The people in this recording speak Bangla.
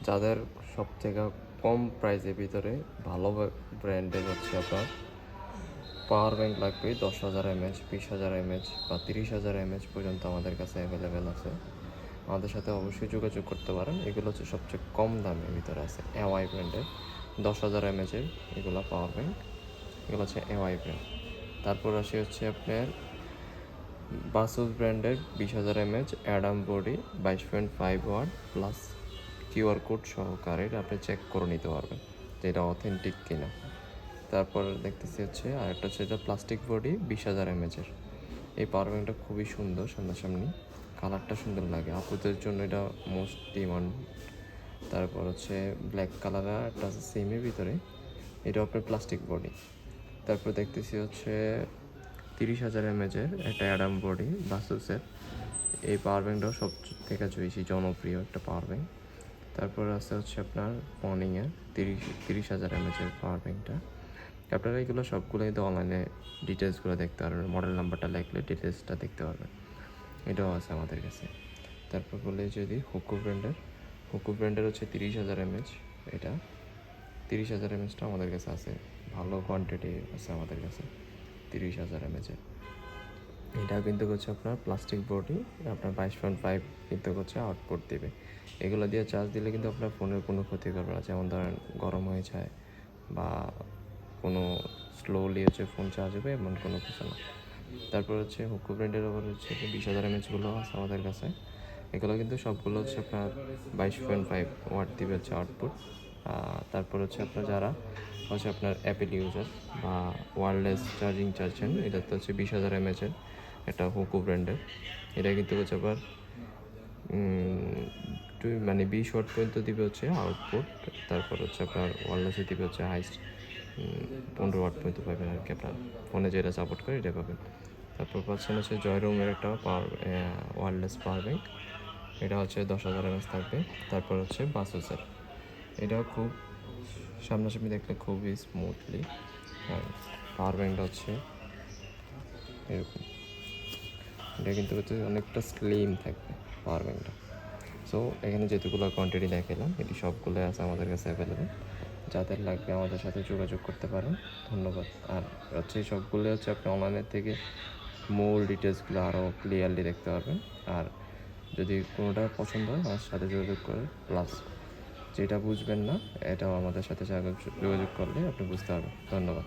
যাদের সবথেকে কম প্রাইসের ভিতরে ভালো ব্র্যান্ডের হচ্ছে আপনার পাওয়ার ব্যাংক লাগবে 10,000 mAh, 20,000 mAh বা 30,000 mAh পর্যন্ত আমাদের কাছে অ্যাভেলেবেল আছে। আমাদের সাথে অবশ্যই যোগাযোগ করতে পারেন। এগুলো হচ্ছে সবচেয়ে কম দামের ভিতরে আছে এওয়াই ব্র্যান্ডের 10,000 mAh এগুলো পাওয়ার ব্যাংক, এগুলো হচ্ছে এওয়াই ব্র্যান্ড। তারপর আসে হচ্ছে আপনার বাসুস ব্র্যান্ডের 20,000 mAh অ্যাডাম body 22.5 watt plus QR code সহকারে আপনি চেক করে নিতে পারবেন যে এটা অথেন্টিক কিনা। তারপর দেখতেছি হচ্ছে আরেকটা হচ্ছে এটা প্লাস্টিক বডি 20,000 mAh এই পাওয়ার ব্যাংকটা খুবই সুন্দর, সামনাসামনি কালারটা সুন্দর লাগে, আপুদের জন্য এটা মোস্ট ডিমান্ড। তারপর হচ্ছে ব্ল্যাক কালারের একটা আছে সেমের ভিতরে, এটা আপনার প্লাস্টিক বডি। তারপর দেখতেছি হচ্ছে 30,000 mAh একটা অ্যাডাম বডি বাসুসের, এই পাওয়ার ব্যাংকটাও সব থেকে বেশি জনপ্রিয় একটা পাওয়ার ব্যাংক। তারপর আছে হচ্ছে আপনার পনিংয়ের 30,000 mAh পাওয়ার ব্যাংকটা। আপনারা এগুলো সবগুলোই তো অনলাইনে ডিটেলসগুলো দেখতে পারবেন, মডেল নাম্বারটা লিখলে ডিটেলসটা দেখতে পারবেন, এটাও আছে আমাদের কাছে। তারপর বলে যদি হুকু ব্র্যান্ডের হচ্ছে 30,000 mAh, এটা 30,000 mAhটা আমাদের কাছে আছে, ভালো কোয়ান্টিটি আছে আমাদের কাছে 30,000 mAh। এটা কিন্তু হচ্ছে আপনার প্লাস্টিক বডি, আপনার 22.5 কিন্তু হচ্ছে আউটপুট দেবে। এগুলো দিয়ে চার্জ দিলে কিন্তু আপনার ফোনের কোনো ক্ষতি করবে না, যেমন ধরেন গরম হয়ে যায় বা কোনো স্লোলি হচ্ছে ফোন চার্জ হবে এমন কোনো কিছু না। তারপর হচ্ছে হুকু ব্র্যান্ডের ওপর হচ্ছে 20,000 mAhগুলো আছে আমাদের কাছে। এগুলো কিন্তু সবগুলো হচ্ছে আপনার 22.5 ওয়াট দিবে হচ্ছে আউটপুট। তারপর হচ্ছে আপনার যারা হচ্ছে আপনার অ্যাপেল ইউজার বা ওয়্যারলেস চার্জিং চাচ্ছেন, এটা তো হচ্ছে 20,000 mAh একটা হুকু ব্র্যান্ডের। এটা কিন্তু হচ্ছে আবার মানে 20 ওয়াট পর্যন্ত দিবে হচ্ছে আউটপুট। তারপর হচ্ছে আপনার ওয়্যারলেসে দিবে হচ্ছে হাইস্ট 15 ওয়াট পর্যন্ত পাবেন আর কি, আপনার ফোনে যেটা সাপোর্ট করে এটা পাবেন। তারপর পাচ্ছেন হচ্ছে জয়রুমের একটা ওয়্যারলেস পাওয়ার ব্যাংক, এটা হচ্ছে 10,000 mAh থাকবে। তারপর হচ্ছে বাসুসের, এটাও খুব সামনাসামনি দেখলে খুবই স্মুথলি, আর পাওয়ার ব্যাংকটা হচ্ছে এরকম, এটা কিন্তু হচ্ছে অনেকটা স্লিম থাকবে পাওয়ার ব্যাংকটা। সো এখানে যেগুলো কোয়ান্টিটি দেখালাম এটি সবগুলো আছে আমাদের কাছে অ্যাভেলেবেল, যাদের লাগবে আমাদের সাথে যোগাযোগ করতে পারেন। ধন্যবাদ। আর হচ্ছে সবগুলো হচ্ছে আপনি অনলাইনের থেকে মূল ডিটেলসগুলো আরও ক্লিয়ারলি দেখতে পারবেন। আর যদি কোনোটা পছন্দ হয় আমার সাথে যোগাযোগ করে, প্লাস যেটা বুঝবেন না এটাও আমাদের সাথে যোগাযোগ করলে আপনি বুঝতে পারবেন। ধন্যবাদ।